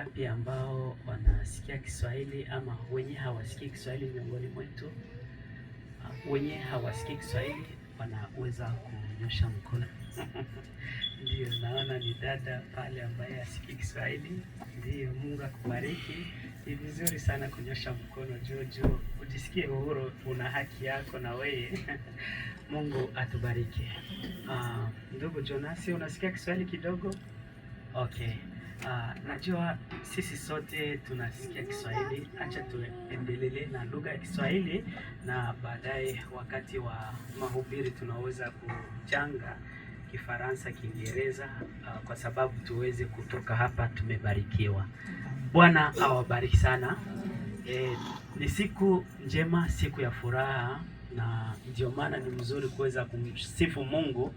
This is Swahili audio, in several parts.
wangapi ambao wanasikia Kiswahili ama wenye hawasikii Kiswahili miongoni mwetu? Wenye hawasikii Kiswahili wanaweza kunyosha mkono. Ndio, naona ni dada pale ambaye hasikii Kiswahili. Ndio, Mungu akubariki. Ni vizuri sana kunyosha mkono juu, ujisikie uhuru, una haki yako na wewe. Mungu atubariki. Ndugu Jonasi, unasikia Kiswahili kidogo? Okay. Najua sisi sote tunasikia Kiswahili. Acha tuendelee na lugha ya Kiswahili na baadaye wakati wa mahubiri tunaweza kuchanga Kifaransa, Kiingereza kwa sababu tuweze kutoka hapa tumebarikiwa. Bwana awabariki sana. Ni siku njema, siku ya furaha, na ndio maana ni mzuri kuweza kumsifu Mungu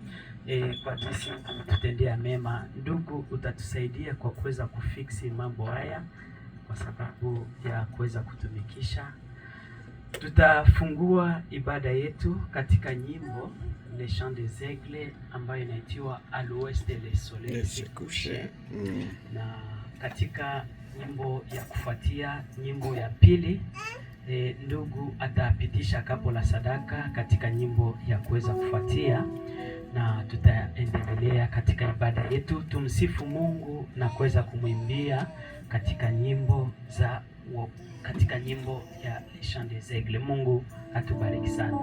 kwa jinsi kutendea mema. Ndugu, utatusaidia kwa kuweza kufiksi mambo haya kwa sababu ya kuweza kutumikisha. Tutafungua ibada yetu katika nyimbo Les Chants des Aigles ambayo inaitwa À l'Ouest le Soleil se couche. Na katika nyimbo ya kufuatia, nyimbo ya pili, ndugu atapitisha kapo la sadaka katika nyimbo ya kuweza kufuatia, na tutaendelea katika ibada yetu. Tumsifu Mungu na kuweza kumwimbia katika nyimbo ya Les Chants des Aigles. Mungu atubariki sana.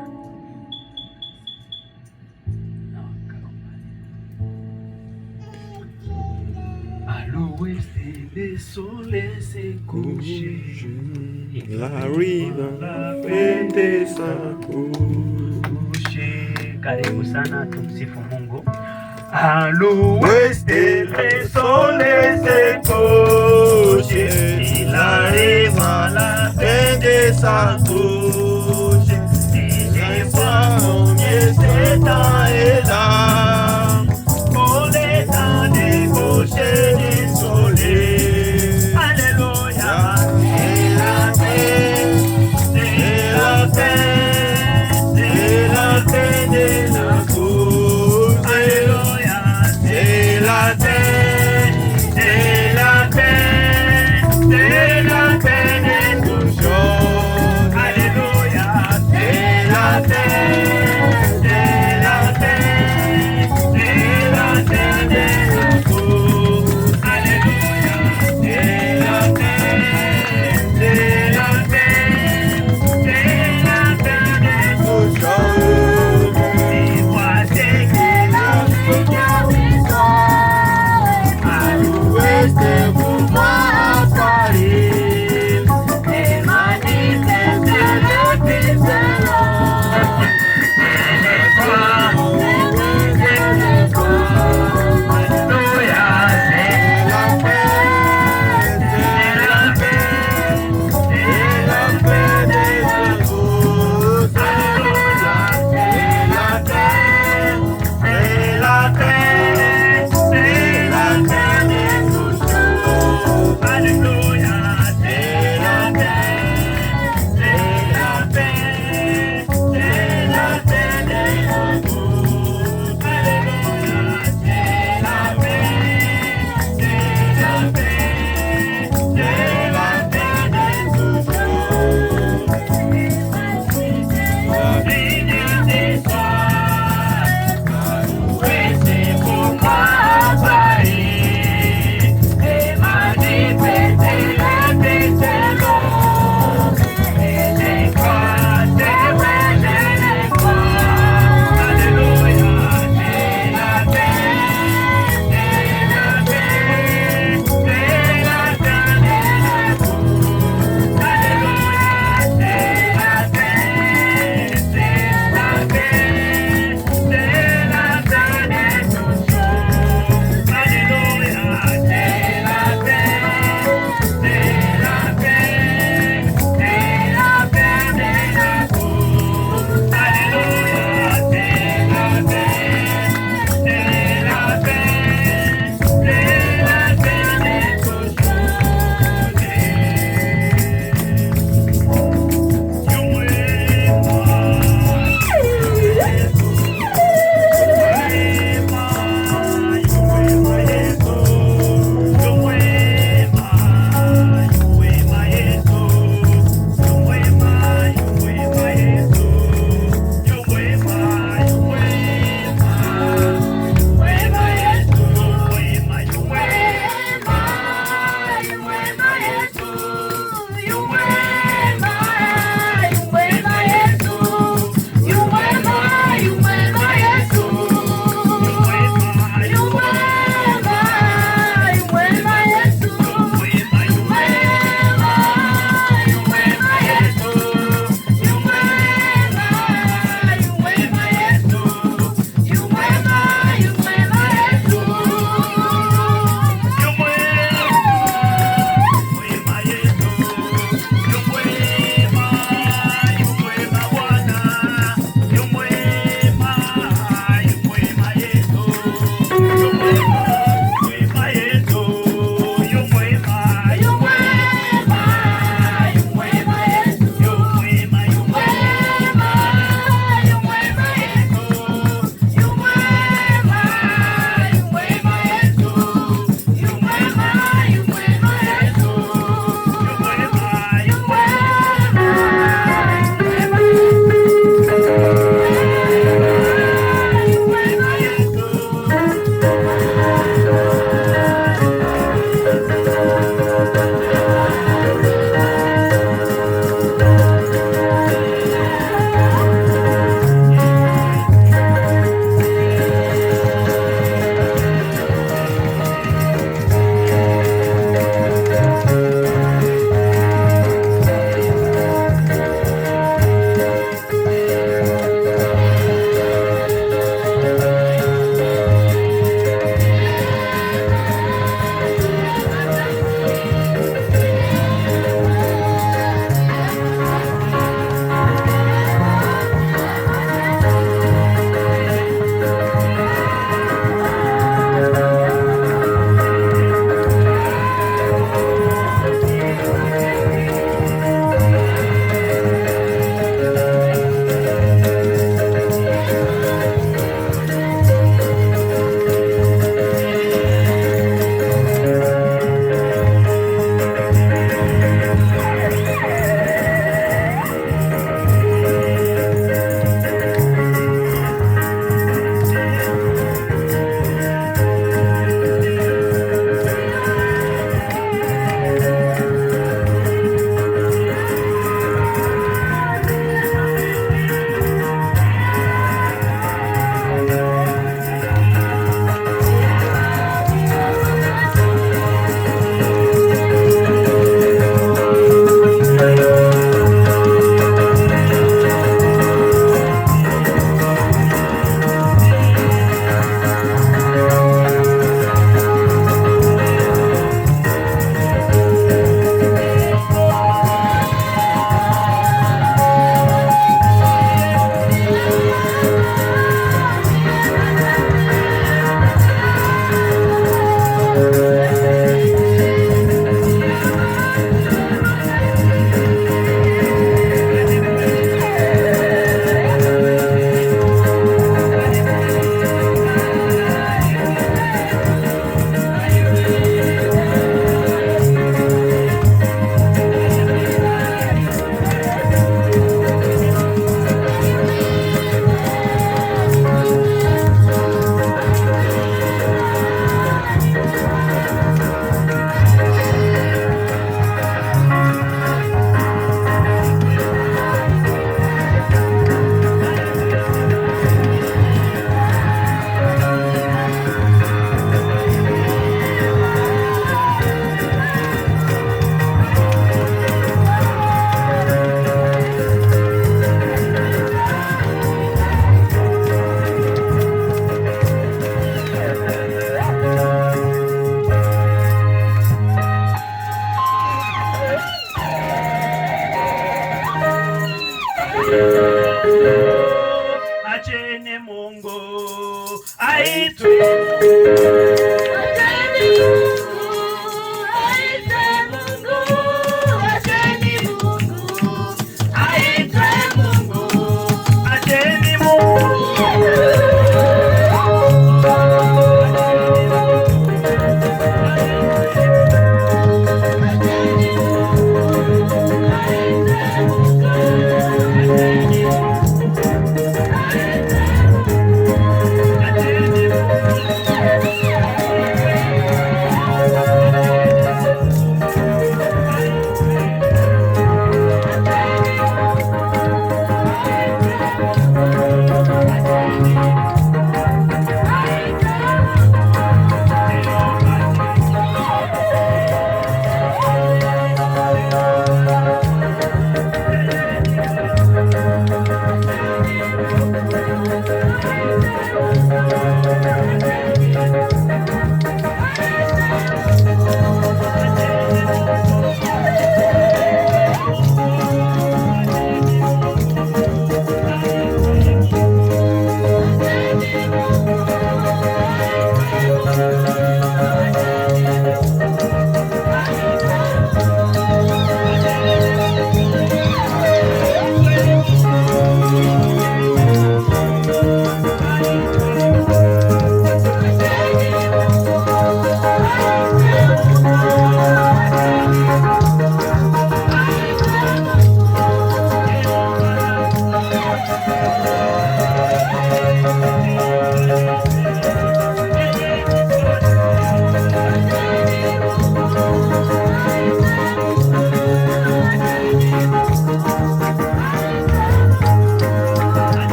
À l'ouest, le soleil s'est couché, la rive pende sa couche. Karibu sana, tumsifu Mungu. À l'ouest, le soleil s'est couché, il arrive à la fin de sa couche. Et je vois combien ce temps est là, pour le temps de coucher du soleil. Alléluia, c'est la fin, c'est la fin, c'est la fin de la couche. Alléluia, c'est la fin, c'est la fin, c'est la fin de toute chose. Alléluia.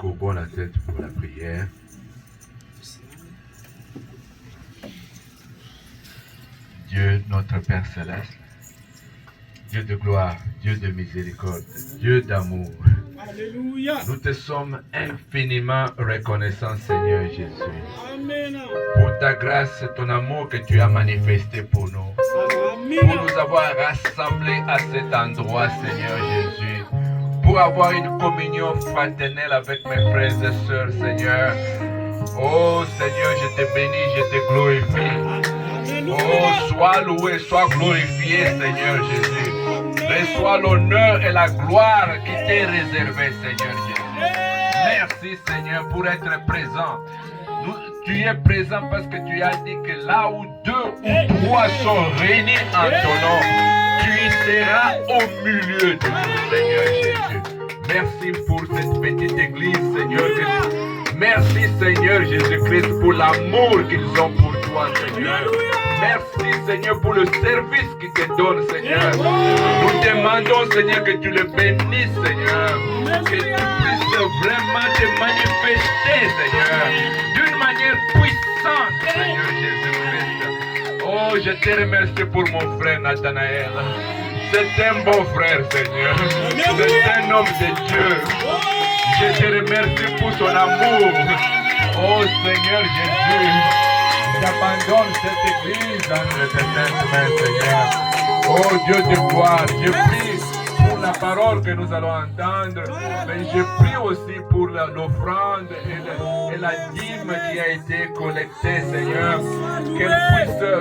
courbons la tête pour la prière. Dieu, notre Père Céleste, Dieu de gloire, Dieu de miséricorde, Dieu d'amour. Alléluia. Nous te sommes infiniment reconnaissants, Seigneur Jésus, Amen. pour ta grâce et ton amour que tu as manifesté pour nous, pour nous avoir rassemblés à cet endroit, Seigneur Jésus, pour avoir une communion fraternelle avec mes frères et sœurs, Seigneur. Oh Seigneur, je te bénis, je te glorifie. Oh, sois loué, sois glorifié, Seigneur Jésus. Reçois l'honneur et la gloire qui t'est réservée, Seigneur Jésus. Merci, Seigneur, pour être présent. Tu es présent parce que tu as dit que là où 2 ou 3 sont réunis en ton nom, tu y seras au milieu de nous, Seigneur Jésus. Merci pour cette petite église, Seigneur. Merci, Seigneur Jésus-Christ, pour l'amour qu'ils ont pour toi, Seigneur. Merci, Seigneur, pour le service qu'ils te donnent, Seigneur. Nous demandons, Seigneur, que tu le bénisses, Seigneur. Que tu puisses vraiment te manifester, Seigneur, d'une manière puissante, Seigneur Jésus-Christ. Oh, je te remercie pour mon frère Nathanaël. C'est un bon frère, Seigneur. C'est un homme de Dieu. Je te remercie pour son amour. Oh, Seigneur Jésus. J'abandonne cette église entre tes mains, Seigneur. Oh Dieu de gloire, je prie pour la parole que nous allons entendre, mais je prie aussi pour l'offrande et la dîme qui a été collectée, Seigneur.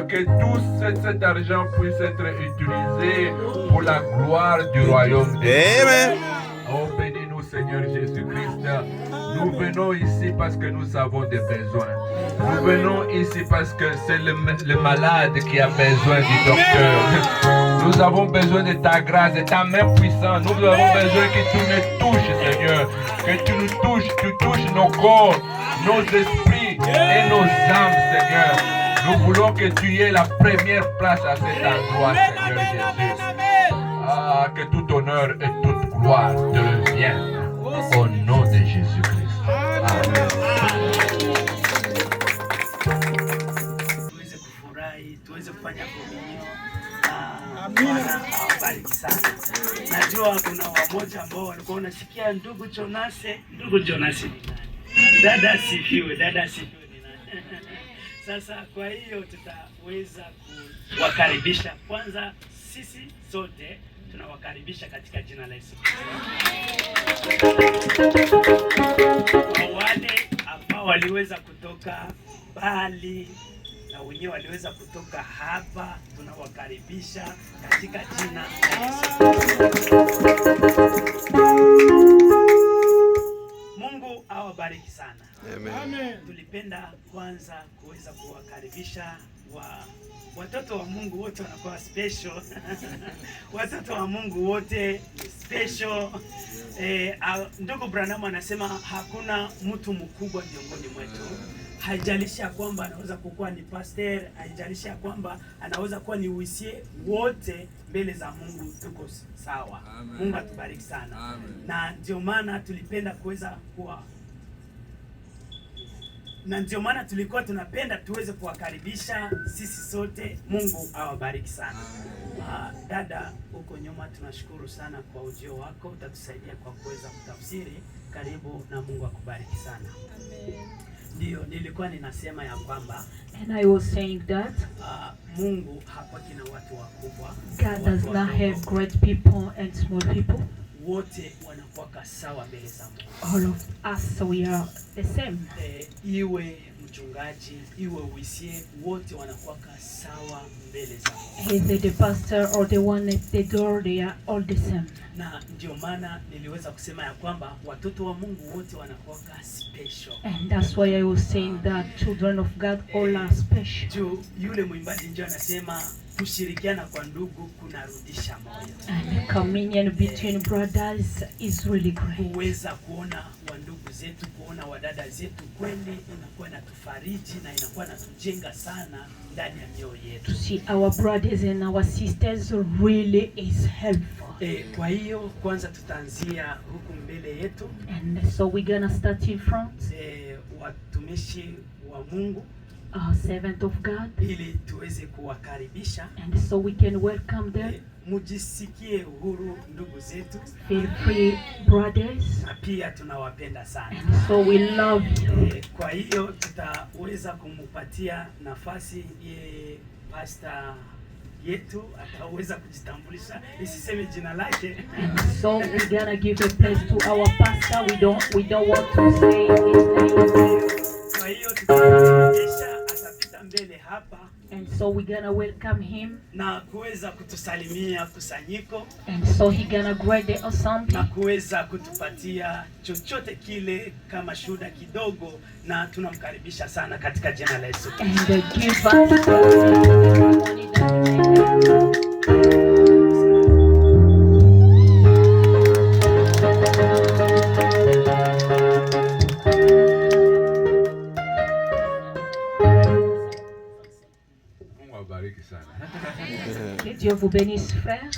Que tout cet argent puisse être utilisé pour la gloire du royaume de Dieu. Oh, bénis-nous, Seigneur Jésus-Christ. Nous venons ici parce que nous avons des besoins. Nous venons ici parce que c'est le malade qui a besoin du docteur. Nous avons besoin de ta grâce, de ta main puissante. Nous avons besoin que tu nous touches, Seigneur. Que tu nous touches, tu touches nos corps, nos esprits et nos âmes, Seigneur. Nous voulons que tu aies la première place à cet endroit, Seigneur Jésus. Ah, que tout honneur et toute gloire te reviennent. Au nom de Jésus-Christ. Amen. Tuweze kufurahi, tuweze kufanya komunyo. Bwana awabariki sana. Najua kuna wamoja ambao walikuwa wanasikia ndugu Jonase. Ndugu Jonase ni nani? Dada asifiwe, dada asifiwe ni nani? Sasa kwa hiyo tutaweza kuwakaribisha kwanza, sisi sote tunawakaribisha katika jina la Yesu Kristo. Kwa wale ambao waliweza kutoka mbali na wenyewe waliweza kutoka hapa, tunawakaribisha katika jina la Yesu. Mungu awabariki sana. Amen. Tulipenda kwanza kuweza kuwakaribisha watoto wa Mungu wote wanakuwa special. Watoto wa Mungu wote special. Ndugu Branham anasema hakuna mtu mkubwa miongoni mwetu. Haijalishi ya kwamba anaweza kuwa ni pastor, haijalishi ya kwamba anaweza kuwa ni uisie, wote mbele za Mungu tuko sawa. Amen. Mungu atubariki sana. Amen. Na ndio maana tulipenda kuweza tulikuwa tunapenda tuweze kuwakaribisha sisi sote. Mungu awabariki sana. Dada huko nyuma, tunashukuru sana kwa ujio wako, utatusaidia kwa kuweza kutafsiri. Karibu na Mungu akubariki sana. Amen. Ndio nilikuwa ninasema ya kwamba, and I was saying that Mungu hapaki na watu wakubwa. God does not have great people and small people. Wote wanakuwa sawa mbele za Mungu. All of us, we are the same. Iwe mchungaji, iwe uisie, wote wanakuwa sawa mbele za Mungu. Either the pastor or the one at the door, they are all the same. Na ndio maana niliweza kusema ya kwamba watoto wa Mungu wote wanakuwa special. And that's why I was saying that children of God all are special. Yule mwimbaji ndio anasema kushirikiana kwa ndugu kunarudisha moyo. And communion between brothers is really great. Kuweza kuona wandugu zetu, kuona wadada zetu, kweli inakuwa inatufariji na inakuwa inatujenga sana ndani ya mioyo yetu. To see our brothers and our sisters really is helpful. Kwa hiyo kwanza tutaanzia huku mbele yetu. And so we're gonna start in front. Watumishi wa Mungu, servant of God, ili tuweze kuwakaribisha. And so we can welcome them. Mujisikie uhuru ndugu zetu. Feel free, brothers. Na pia tunawapenda sana. And so we love you. Kwa hiyo tutaweza kumupatia nafasi pastor yetu ataweza kujitambulisha, isiseme jina lake. So we're gonna give a place to our pastor. We don't want to say his name. Kwa hiyo tutamkaribisha, atapita mbele hapa. And so we're gonna welcome him. Na kuweza kutusalimia kusanyiko. And so he gonna greet the assembly. Na kuweza kutupatia chochote kile kama shuhuda kidogo, na tunamkaribisha sana katika jina la Yesu. And give us Que Dieu vous bénisse, frère.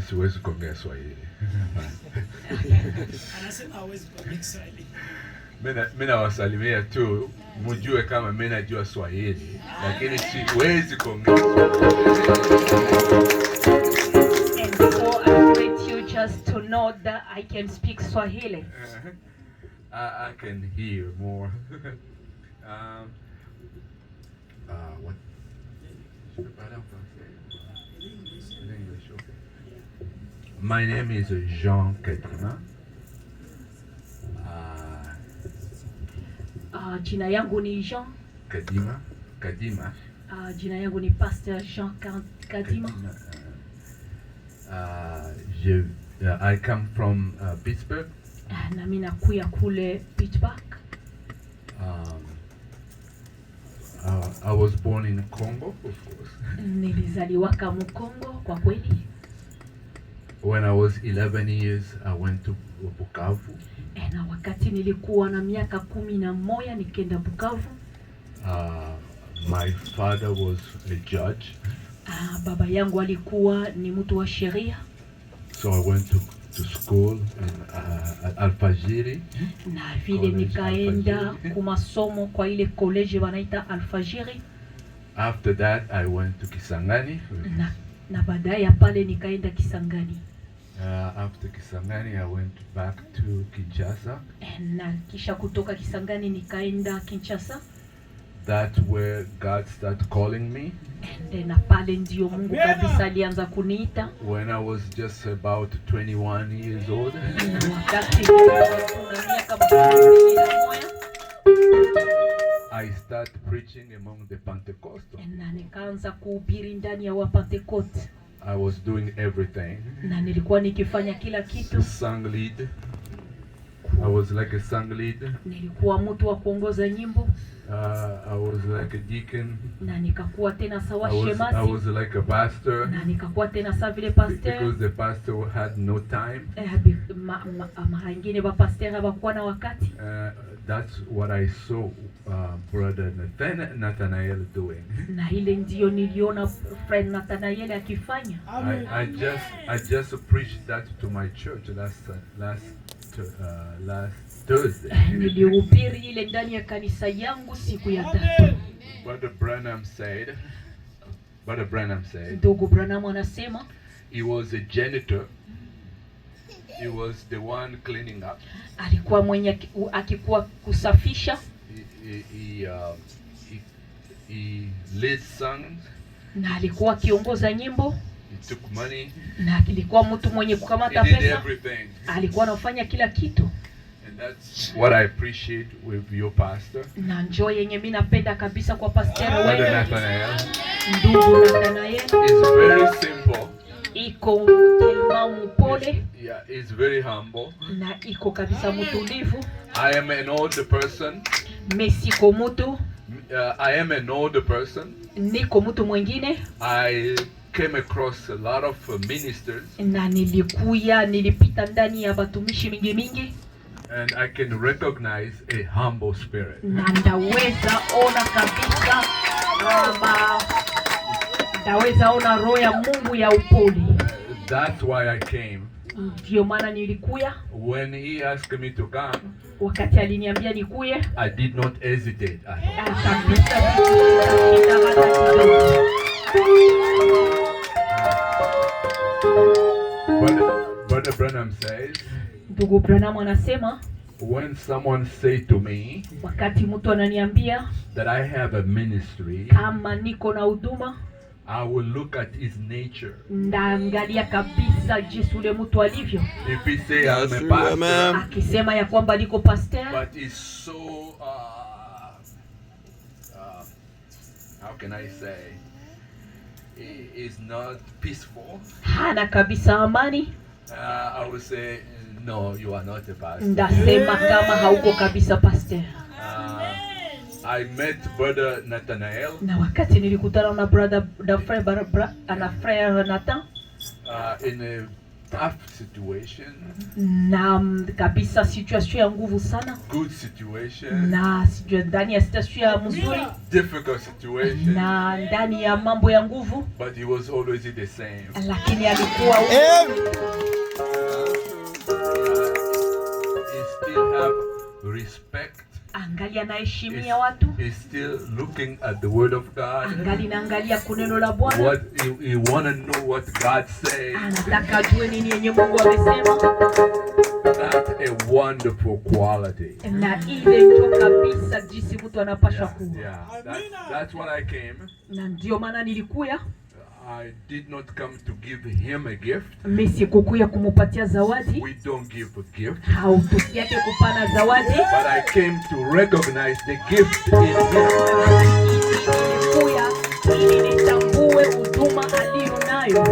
Siwezi kuongea Swahili. Anasema hawezi kuongea Kiswahili. Mimi nawasalimia tu, mjue kama mimi najua Swahili, lakini siwezi kuongea Swahili. And so I greet you just to know that I can speak Swahili. I can hear more. What? My name is Jean Kadima. Jina yangu ni Jean. Kadima. Jina yangu ni Pastor Jean Kadima. I come from Pittsburgh. Na mimi nakuya kule Pittsburgh. I was born in Congo, of course. Nilizaliwaka mu Congo kwa kweli. When I was 11 years, I went to Bukavu. Na wakati nilikuwa na miaka 11 nikaenda Bukavu. My father was a judge. Baba yangu alikuwa ni mtu wa sheria. So I went to school at Alfajiri. Na vile nikaenda kumasomo kwa ile college wanaita Alfajiri. After that I went to Kisangani. Na baadaye pale nikaenda Kisangani. After Kisangani I went back to Kinshasa. Na kisha kutoka Kisangani nikaenda Kinshasa. That's where God started calling me. Na pale ndio Mungu kabisa alianza kuniita. When I was just about 21 years old. I started preaching among the Pentecostals. Na nikaanza kuhubiri ndani ya Wapentekoste. I was doing everything. Na nilikuwa nikifanya kila kitu. Song lead. I was like a song lead. Nilikuwa mtu wa kuongoza nyimbo. I was like a deacon. Na nikakuwa tena sawa shemasi. I was like a pastor. Na nikakuwa tena sawa vile pastor. Because the pastor had no time. Mara nyingine ba pastor hawakuwa na wakati. That's what I saw brother Nathanael doing. Na ile ndio niliona friend Nathanael akifanya. I just preached that to my church last Thursday. Nilihubiri ile ndani ya kanisa yangu siku ya tatu. Brother Branham said, Ndugu Branham anasema, he was a janitor. He was the one cleaning up. Alikuwa mwenye akikuwa kusafisha. He led songs. Na alikuwa akiongoza nyimbo. He took money. Na alikuwa mtu mwenye kukamata pesa. Alikuwa anafanya kila kitu. And that's what I appreciate with your pastor. Na njoo yenye mimi napenda kabisa kwa pastor wewe. Nathanael. Ndugu Nathanael. It's very simple. Iko telma mpole. Yeah, it's very humble. Na iko kabisa mtulivu. I am an older person. Mesiko mtu. I am an older person. Niko mtu mwingine. I came across a lot of ministers. Na nilipita ndani ya watumishi mingi. And I can recognize a humble spirit. Na ndaweza ona kabisa ndaweza ona roho ya Mungu ya upole. That's why I came. Ndio maana nilikuya. When he asked me to come, Wakati aliniambia nikuye, I did not hesitate at all. Brother Branham says, Ndugu Branham anasema, when someone say to me wakati mtu ananiambia that I have a ministry, kama niko na huduma, I will look at his nature. ndaangalia kabisa jinsi ule mtu alivyo. If he say I'm a pastor, akisema ya kwamba niko pastor, but he's so how can I say, he is not peaceful, hana kabisa amani, I will say no, you are not a pastor. ndasema kama hauko kabisa pastor. I met Brother Nathanael. Na wakati nilikutana na brother Frère Nathan, in a tough situation. Na kabisa situation ya nguvu sana. Good situation. Na ndani ya situation ya mzuri. Difficult situation. Na ndani ya mambo ya nguvu. But he was always the same. Lakini alikuwa he still have respect. Angalia anaheshimia watu. He's still looking at the word of God. Angalia kuneno la Bwana. What he want to know what God says. Anataka ajue nini yenye Mungu amesema. That's a wonderful quality. Na ile ndio kabisa jinsi mtu anapaswa kuwa. That's what I came. Na ndio maana nilikuya. I did not come to give him a gift. Mimi sikukuya kumupatia zawadi. We don't give a gift. Hautusiake kupana zawadi. But I came to recognize the gift in him. Nilikuya ili nitambue huduma aliyonayo.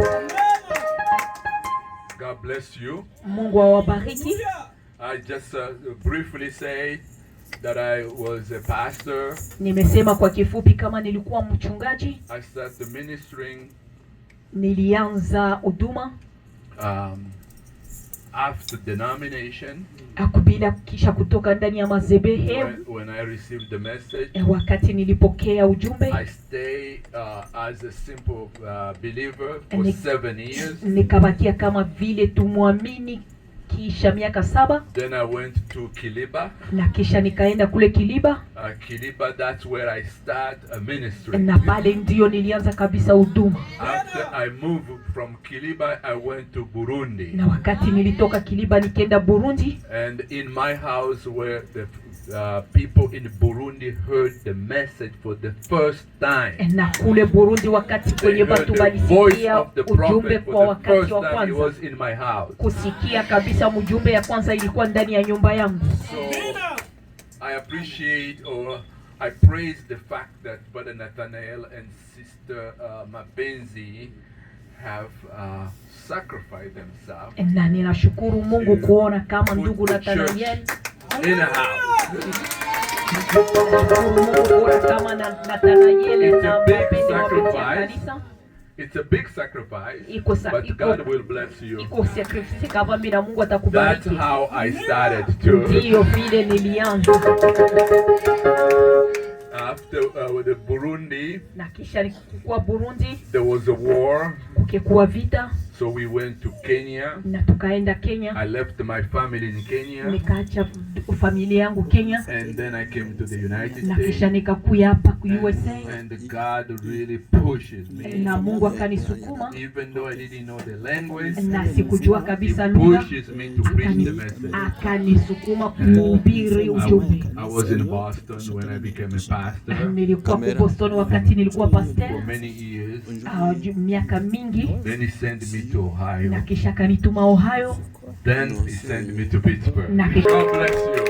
God bless you. Mungu awabariki. I just briefly say that I was a pastor. Nimesema kwa kifupi kama nilikuwa mchungaji. I started ministering. Nilianza huduma after denomination. Akubila kisha kutoka ndani ya madhehebu. When I received the message, wakati nilipokea ujumbe, I stay as a simple believer for 7 years. Nikabakia kama vile tumwamini kisha miaka 7. Then I went to Kiliba. Na kisha nikaenda kule Kiliba. Kiliba, that's where I start a ministry. Na pale ndio nilianza kabisa huduma. After I moved from Kiliba, I went to Burundi. Na wakati nilitoka Kiliba nikaenda Burundi. And in my house where the people in Burundi heard the message for the first time. Na kule Burundi wakati kwenye watu walisikia ujumbe kwa wakati wa kwanza. It was in my house. Kusikia kabisa mjumbe ya kwanza ilikuwa ndani ya nyumba yangu. So I appreciate or I praise the fact that Brother Nathanael and Sister Mapenzi have sacrificed themselves. Na ninashukuru Mungu kuona kama ndugu Nathanael in a house. It's a big sacrifice, but God will bless you. That's how I started too. After with the Burundi, there was a war. So we went to Kenya. I left my family in Kenya. And then I came to the United States. And God really pushes me. Even though I didn't know the language, He pushes me to preach the message. I was in Boston when I became a pastor. For many years. Then He sent me to Ohio. Then He sent me to Pittsburgh. God bless you.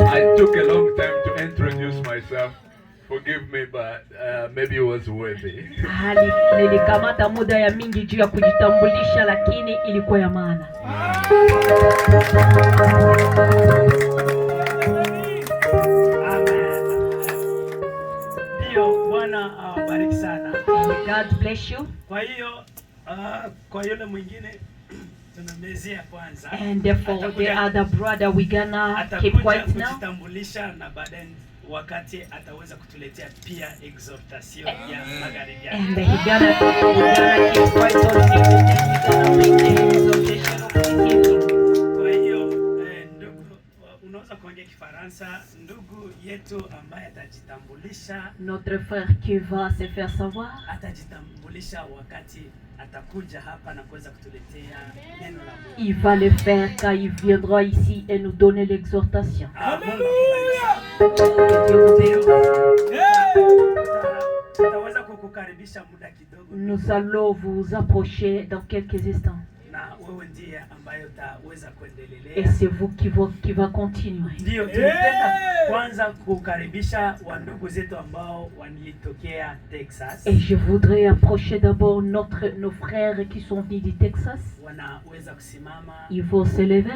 I took a long time to introduce myself. Forgive me, but maybe it was worthy. Nilikamata muda ya mingi juu ya kujitambulisha, lakini ilikuwa ya maana. Ndio, Bwana awabariki sana. God bless you. Kwa hiyo kwa yule mwingine tunamezea kwanza. And therefore the other brother we gonna keep quiet now. Kujitambulisha na baadaye wakati ataweza kutuletea pia exhortation ya magharibi. And he gonna keep quiet. Notre frère qui va se faire savoir. Il va le faire quand il viendra ici et nous donner l'exhortation. Nous allons vous approcher dans quelques instants. Et c'est vous qui va continuer. Et je voudrais approcher d'abord nos frères qui sont venus du Texas. Ils vont se lever.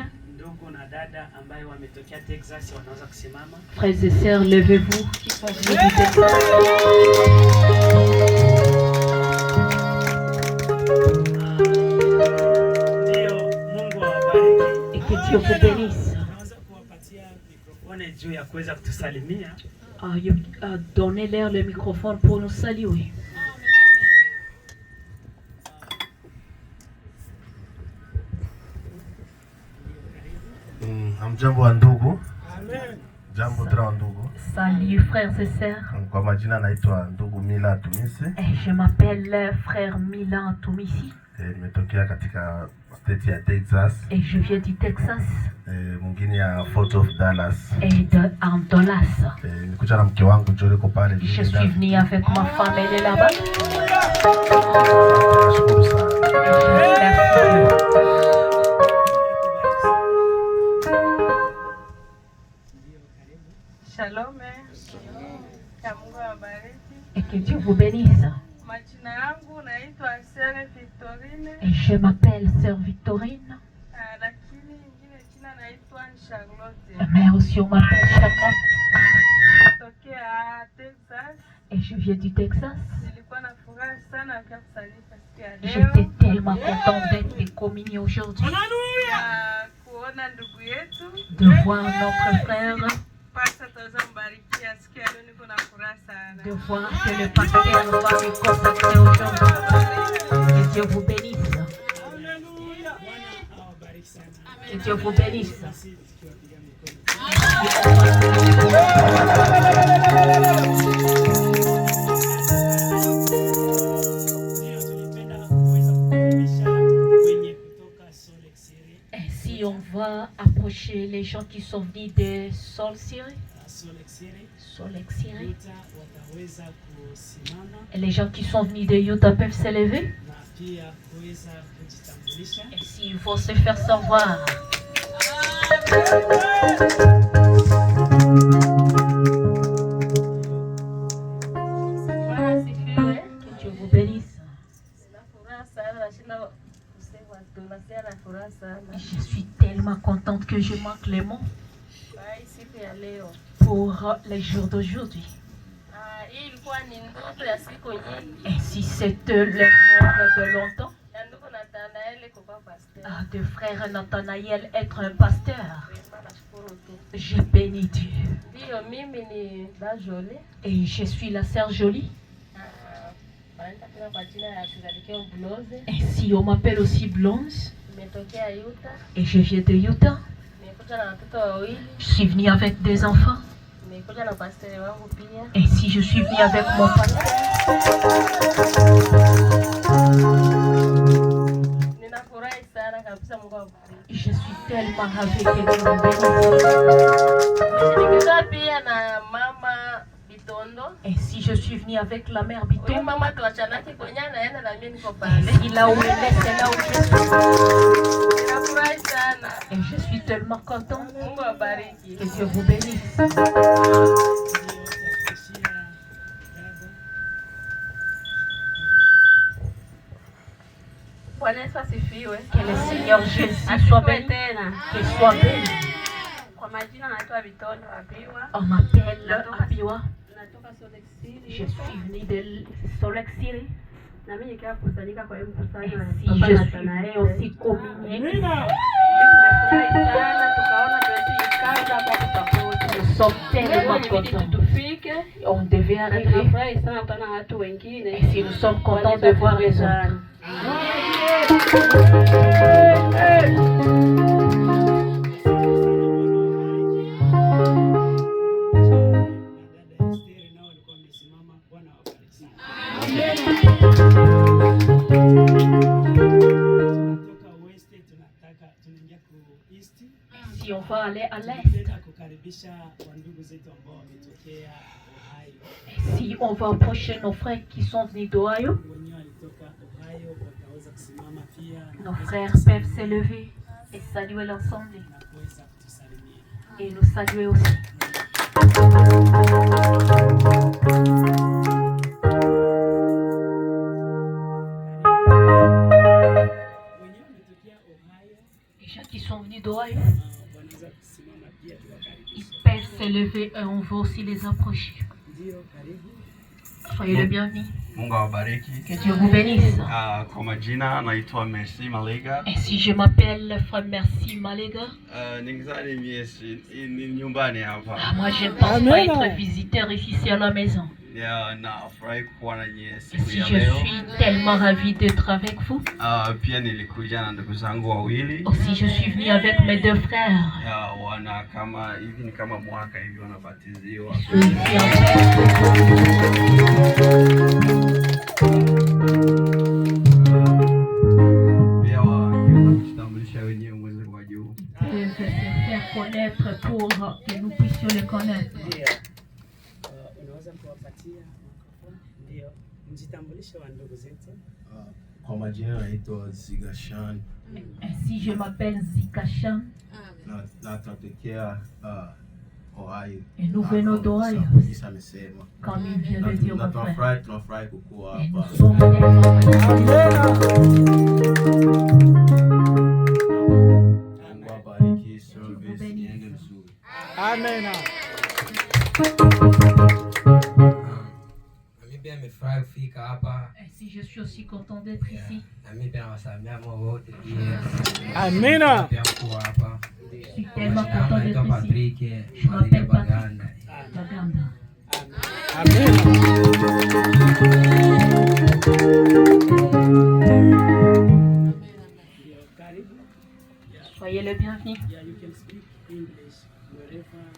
Frères et sœurs, levez-vous qui sont venus du Texas. Et que Dieu vous bénisse. Donnez-leur le microphone pour nous saluer. Jambo wa ndugu. Jambo tra ndugu. Salut frères et sœurs. Kwa majina naitwa ndugu Mila Tumisi. Je m'appelle frère Mila Tumisi. Nimetokea katika state ya Texas. Et je viens du Texas. Mwingine ya Fort of Dallas. Et en Dallas. Nikuja na mke wangu Jory ko pale. Je suis venu avec ma femme, elle est là-bas. Nashukuru sana. Shalom. Et que Dieu vous bénisse. Et je m'appelle Sœur Victorine. Mais aussi on m'appelle Charlotte. Et je viens du Texas. J'étais tellement contente d'être des communions aujourd'hui. De voir notre frère. De voir que le pasteur va me consacrer aujourd'hui. Que Dieu vous bénisse. Que Dieu vous bénisse. Ainsi on va approcher les gens qui sont venus de Salt City. Et les gens qui sont venus de Utah peuvent se lever. Et s'ils vont se faire savoir. Que Dieu vous bénisse. Je suis tellement contente que je manque les mots pour les jours d'aujourd'hui. Et si c'est le rêve de longtemps, de frère Nathanaël être un pasteur, je bénis Dieu. Et je suis la sœur Jolie. Et si on m'appelle aussi Blonze. Et je viens de Utah. Je suis venue avec des enfants. Et si je suis venue avec mon pasteur. Je suis tellement ravie que Dieu me bénisse. Et si je suis venue avec la mère Bitondo. Et si là où elle est, c'est là où je suis. Et je suis tellement contente. Que Dieu vous bénisse. Que le Seigneur Jésus soit béni. Qu'il soit béni. On m'appelle Abiwa. Je suis venue de Salt Lake City. Et si je suis venue aussi communier. Nous sommes tellement contents. On devait arriver. Et si nous sommes contents de voir les autres. aller à l'est. Si on va approcher nos frères qui sont venus d'Ohio, nos frères peuvent s'élever et saluer l'ensemble et nous saluer aussi. Les gens qui sont venus d'Ohio, ils peuvent s'élever et on va aussi les approcher. Soyez le bienvenu. Mungu awabariki. Que Dieu vous bénisse. Kwa majina naitwa Merci Malega. Ainsi je m'appelle Frère Merci Malega. Ningizani miesi ni nyumbani hapa. Moi je ne pense pas être visiteur ici, c'est à la maison. Nafurahi kuwa na nyie siku Ainsi ya je leo. suis tellement ravi d'être avec vous. Pia nilikuja na ndugu zangu wawili. Aussi je suis venu avec mes deux frères. Wana kama hivi ni kama mwaka hivi wanabatiziwa. Pia wakitambulisha wenyewe mwezi wa juu. De se faire connaître pour que nous puissions les connaître. Unaweza kuwapatia mikrofoni? Ndio. Mjitambulishe wa ndugu zetu. Kwa majina naitwa Zigashan. Ainsi je m'appelle Zikashan. Natokea Ohio. Et nous venons d'Ohio. Comme il vient de dire mon frère. Tunafurahi kukuwa Et nous hapa. sommes Mungu awabariki, service iende vizuri. Amen. Mimi pia nimefurahi kufika hapa. Ainsi je suis aussi content d'être ici. Na mimi pia nawasalimia wote pia. Amina. Pia kuwa hapa. Je suis tellement content Naitwa d'être ici. Patrick Je m'appelle Baganda. Patrick Baganda. Amen. Soyez le bienvenu. Yeah, you can speak English wherever you want.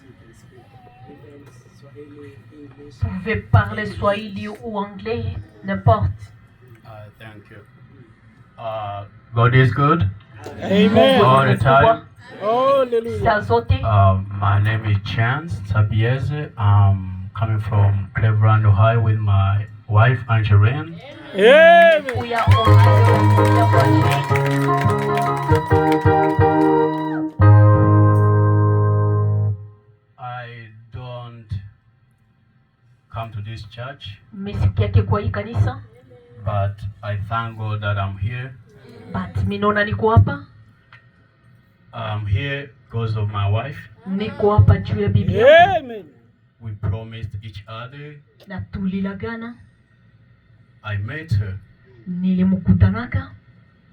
You can speak even Swahili, English. Vous pouvez parler Swahili ou anglais, n'importe. Thank you. God is good Amen. all the time. Hallelujah. Ça a sauté. My name is Chance Tabieze. I'm coming from Cleveland, Ohio, with my wife Angeline. Amen. We are all I don't come to this church, Mesikiake kwa hii kanisa, but I thank God that I'm here. but minaona niko hapa. I'm here because of my wife. Niko hapa juu ya bibi yangu. Amen. We promised each other. Na tulilagana. I met her. Nilimkutanaka.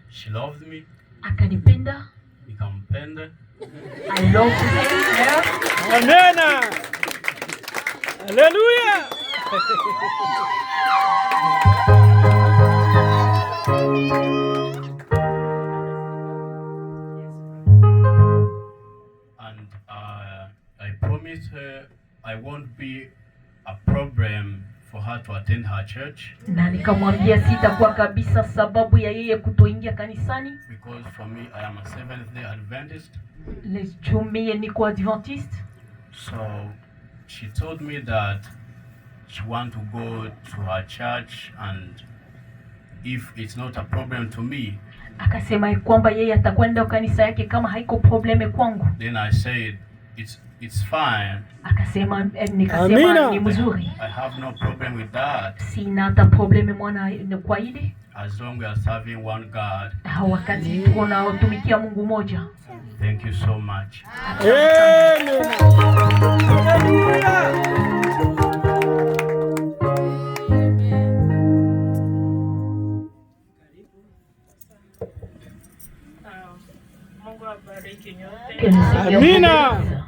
She loved me. Akanipenda. Nikampenda. I love her. Amen. Hallelujah. And I promised her I won't be a problem for her to attend her church. Na nikamwambia sitakuwa kabisa sababu ya yeye kutoingia kanisani. Because for me, I am a Seventh-day Adventist. Juu mie niko Adventist. So she told me that she want to go to her church, and if it's not a problem to me, Akasema kwamba yeye atakwenda kanisa yake kama haiko probleme kwangu. then I said it's fine. Akasema nikasema ni mzuri. I have no problem with that, Sina hata probleme mwana kwa ile. as long as we are serving one God. Wakati tunatumikia Mungu moja. Thank you so much. Amen. Hallelujah. Mungu awabariki nyote. Que le Seigneur vous Amina. bénisse.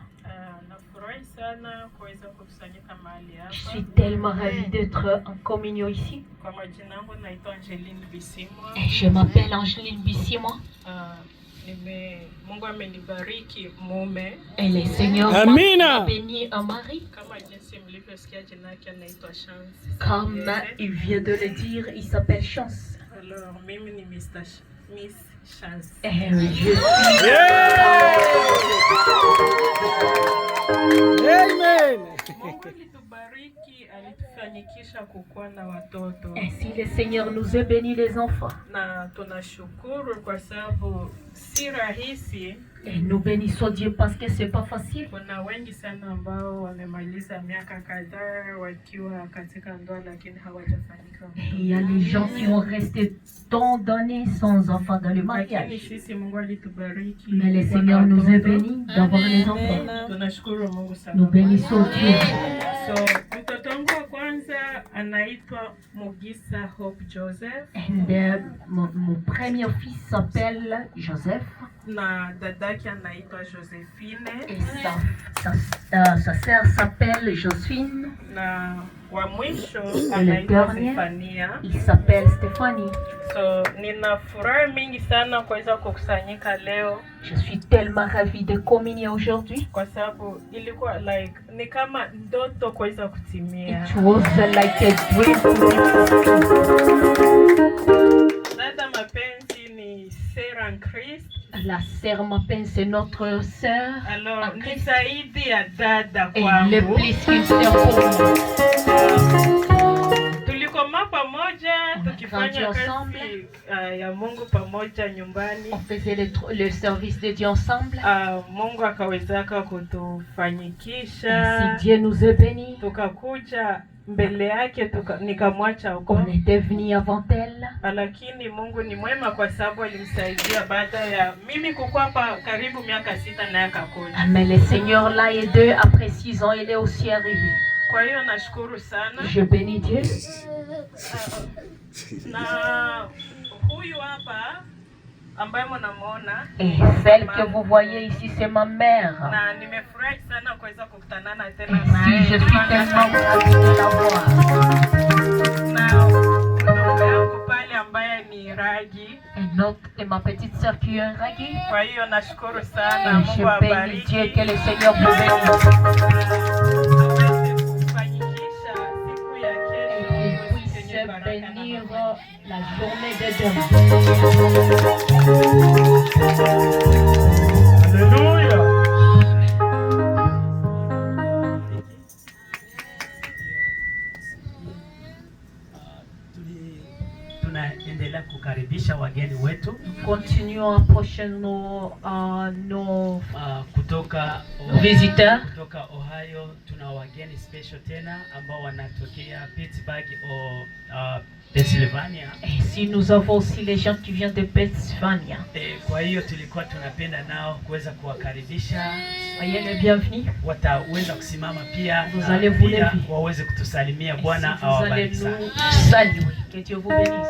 Nafurahi sana kuweza kukusanyika mahali Je hapa. suis tellement ravie d'être en communion ici. Kwa majina yangu naitwa Angeline Bisimwa. Et je m'appelle Angeline Bissimwa. Mungu amenibariki mume Et le Seigneur Amina. m'a béni un mari. kama jinsi mlivyosikia jina yake anaitwa Chance. Comme il vient de le dire, il s'appelle Chance. Alors mimi ni Miss Chance. Et je suis... Yeah. Amen. Mungu alitubariki, alitufanikisha kukuwa na watoto. Ainsi le Seigneur nous a bénis les enfants. Na tunashukuru kwa sababu si rahisi. Et nous bénissons Dieu parce que c'est pas facile. Kuna wengi sana ambao wamemaliza miaka kadhaa wakiwa katika ndoa lakini hawajafanikiwa. Il y a les gens qui ont resté tant d'années sans enfants dans le mariage. Lakini sisi Mungu alitubariki. Mais le Seigneur nous a bénis d'avoir les enfants. Tunashukuru Mungu sana. Nous bénissons Dieu. So, mtoto wangu wa kwanza anaitwa Mugisa Hope Joseph. And mon premier fils s'appelle Joseph. Na dadake anaitwa Josephine. Et sa sœur s'appelle Josephine. Na wa mwisho Et le anaitwa dernier, Stefania. il s'appelle Stéphanie. So, nina furaha mingi sana kuweza kukusanyika leo. Je suis tellement ravie de communier aujourd'hui. Kwa sababu ilikuwa like ni kama ndoto kuweza kutimia. It was like a dream. Dada mapenzi ni Sarah and Chris. La sœur m'appelle, c'est notre sœur. Alors, ni zaidi ya dada Et kwangu. le plus qu'une sœur pour nous. Tulikoma pamoja tukifanya grandi ensemble. kazi ya Mungu pamoja nyumbani. On faisait le service de Dieu ensemble. Mungu akawezaka kutufanyikisha. Ainsi Dieu nous a bénis. Tukakuja mbele yake nikamwacha huko. On était venus avant elle. Lakini Mungu ni mwema kwa sababu alimsaidia baada ya mimi kukuwa hapa karibu miaka 6 na akakuja. Mais le Seigneur l'a aidé. Après 6 ans, il est aussi arrivé. Kwa hiyo nashukuru sana. Je bénis Dieu. Na huyu hapa ambaye mnamuona. Et celle que vous voyez ici, c'est ma mère. Na nimefurahi sana kuweza kukutana na tena naye. Je suis tellement ravie de la voir. Na ndugu yangu pale ambaye ni Ragi. Et ma petite sœur qui est un Ragi. Kwa hiyo nashukuru sana. Et Mungu je bénis awabariki. Dieu, que le Seigneur vous bénisse. Bénir la journée de demain. Alléluia. Tunaendelea kukaribisha wageni wetu. Continuons à approcher nos kutoka visiteurs. Kutoka Ohio tuna wageni special tena ambao wanatokea Pittsburgh au Pennsylvania. Et si nous avons aussi les gens qui viennent de Pennsylvania. Kwa hiyo tulikuwa tunapenda nao kuweza kuwakaribisha. Soyez les bienvenus. Wataweza kusimama pia. Vous allez vous lever. Waweze kutusalimia. Bwana awabariki sana. Vous allez nous saluer. Que Dieu vous bénisse.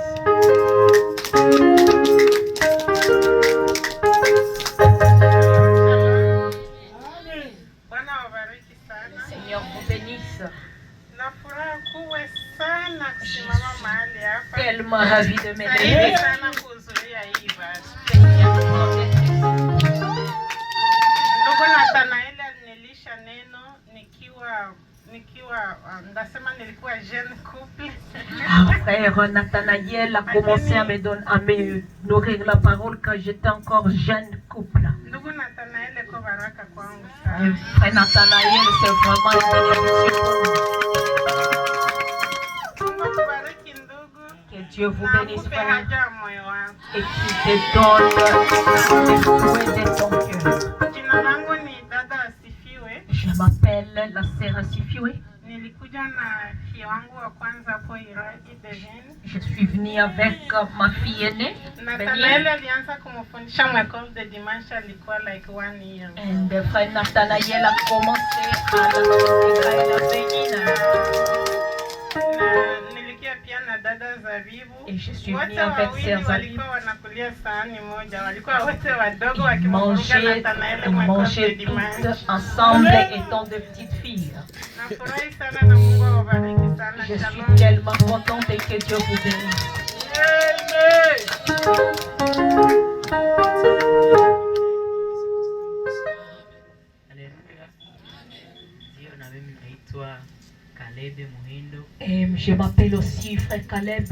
Seigneur vous bénisse. Tellement ravi de m'aider. Ndugu Nathanael alinilisha neno nikiwa ndasema nilikuwa jeune couple. Frère Nathanael a commencé à me nourrir la parole quand j'étais encore jeune couple. Ndugu Nathanael eko baraka kwangu sana. Frère Nathanael, c'est vraiment une bénédiction pour nous. Que Dieu vous bénisse, frère, et qu'il te donne le souhait de ton cœur. Je m'appelle la sœur Asifiwe. Je suis venue avec ma fille aînée. Nathanael alianza kumfundisha mwekole de dimanche alikuwa like 1 year. And the frère Nathanael a commencé à la bénir. Nilikia pia na dada Zabibu. Et je suis venue avec sœur Zabibu. Walikuwa wanakulia sahani moja. Walikuwa wote wadogo wakimfunga Nathanael mwekole de dimanche. Toutes ensemble étant de petites filles. Nafurahi sana na Mungu awabariki sana. Je suis tellement contente et que Dieu vous bénisse. Et je m'appelle aussi frère Caleb.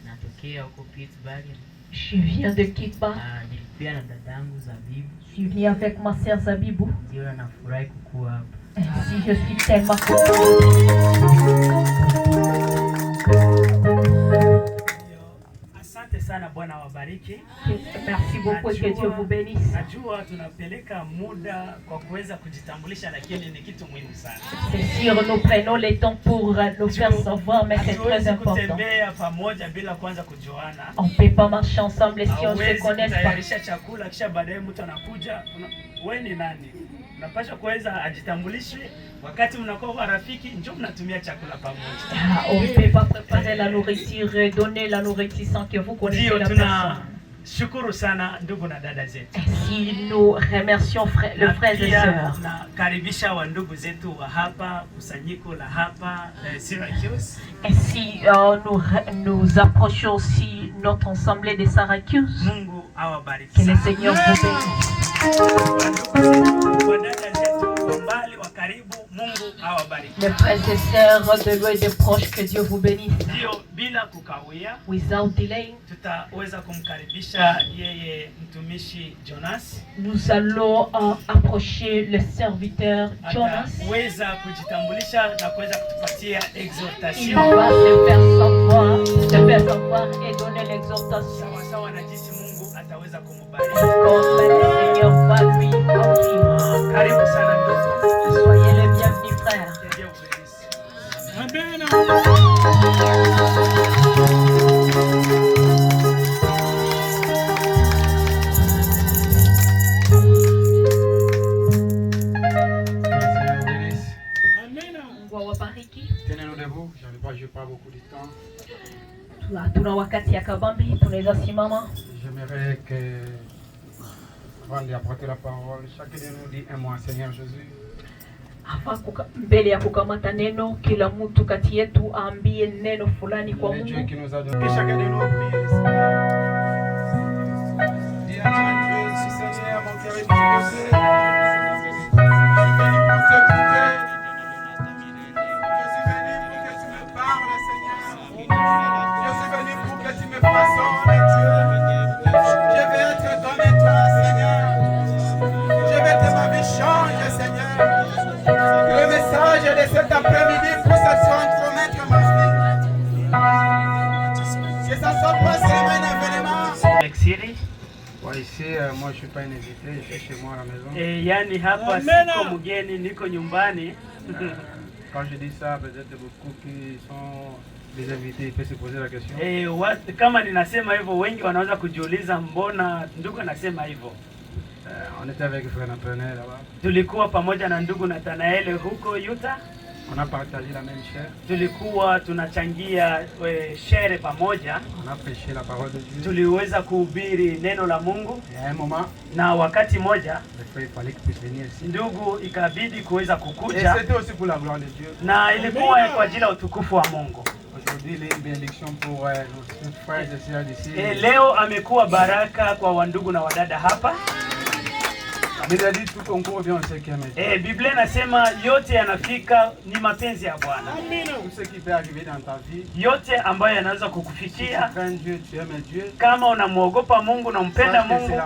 Natokea huko Pittsburgh. Je viens de Kiba. Je suis venu avec ma sœur Zabibou. Ainsi, je suis tellement Asante sana, Bwana wabariki. Merci beaucoup et que Dieu vous bénisse. Najua tunapeleka muda kwa kuweza kujitambulisha, lakini ni kitu muhimu sana. C'est sûr, nous prenons le temps pour nous faire savoir, mais c'est très important. Kutembea pamoja bila kwanza kujuana. On ne peut pas marcher ensemble si on ne se connaît pas. Kutayarisha chakula kisha baadaye mtu anakuja, wewe ni nani? Unapaswa kuweza ajitambulishe. Wakati mnakuwa marafiki njoo mnatumia chakula pamoja. On ne peut pas préparer la nourriture et donner la nourriture sans que vous connaissiez la personne. Shukuru sana ndugu na dada zetu. Ainsi nous remercions les frères et sœurs. Na karibisha wa ndugu zetu wa hapa kusanyiko la hapa Syracuse. Ainsi nous approchons aussi notre assemblée de Syracuse. Mungu awabariki. Que le Seigneur vous bénisse. Les frères et sœurs de loin et de proches, que Dieu vous bénisse. Without delay, nous allons approcher le serviteur Jonas. Il va se faire savoir et donner l'exhortation. Comme le Seigneur va lui offrir. Soyez les bienvenus, frères. Amen. Tenez-nous debout, je n'ai pas beaucoup de temps. J'aimerais que, avant d'apporter la parole, chacun de nous dit un mot, Seigneur Jésus. Mbele ya kukamata neno, kila mtu kati yetu aambie neno fulani kwa Mungu. Dieu qui nous a donné. Que chacun de nous prie le Seigneur. Dis à Dieu, Seigneur, mon cœur est disposé. Je suis venu pour t'écouter. Je suis venu pour que tu me parles, Seigneur. Je suis venu pour que tu me façonnes, Dieu. Je vais être comme toi, Seigneur. Je vais que ma vie change, Seigneur. Le message de cet après-midi pour cette soirée promettre ma vie. Que ça soit pas seulement un événement. Ici, moi je suis pas un invité, je suis chez moi à la maison. Yani hapa siko mgeni, niko nyumbani. Quand je dis ça, peut-être beaucoup qui sont des invités, ils peuvent se poser la question. Kama ninasema hivyo wengi wanaweza kujiuliza mbona ndugu anasema hivyo. On était avec frère Nathanaël là-bas. Tulikuwa pamoja na ndugu Nathanael huko Utah. On a partagé la même chair. Tulikuwa tunachangia shere pamoja. On a prêché la parole de Dieu. Tuliweza kuhubiri neno la Mungu. Et à un moment, na wakati moja, le frère fallait qu'il puisse venir ici. Ndugu ikabidi kuweza kukuja. Et c'était aussi pour la gloire de Dieu. Na ilikuwa kwa ajili ya utukufu wa Mungu. Aujourd'hui, il est une bénédiction pour nos frères et sœurs d'ici. Leo amekuwa baraka kwa wandugu na wadada hapa. Biblia inasema yote yanafika ni mapenzi ya Bwana. Yote ambayo yanaweza kukufikia kama unamwogopa Mungu na umpenda Mungu,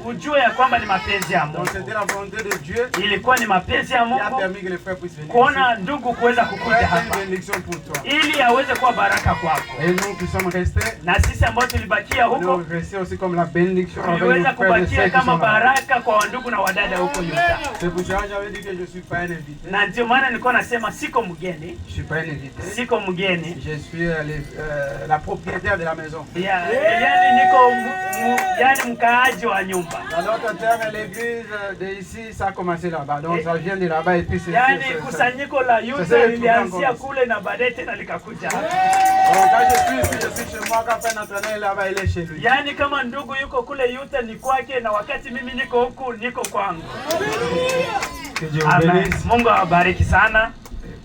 ujue ya kwamba ni mapenzi ya Mungu. Ilikuwa ni mapenzi ya Mungu kuona ndugu kuweza kukuja hapa ili aweze kuwa baraka kwako. Na sisi ambao tulibakia huko tuliweza kubakia kama baraka kwa wandugu na wadada huko Utah. Na ndio maana nilikuwa nasema siko mgeni. Siko mgeni. Je suis la propriétaire de la maison. Yani niko yani mkaaji wa nyumba. Dans d'autres termes, l'église de ici ça a commencé là-bas. Donc ça vient de là-bas et puis c'est yani kusanyiko la Utah lilianzia kule na baadaye tena likakuja hapa. Quand je suis chez moi, quand frère Nathanaël là-bas, il est chez lui. Yani kama ndugu yuko kule Utah ni kwake na wakati mimi niko huku niko kwangu. Que Dieu vous bénisse. Mungu awabariki sana.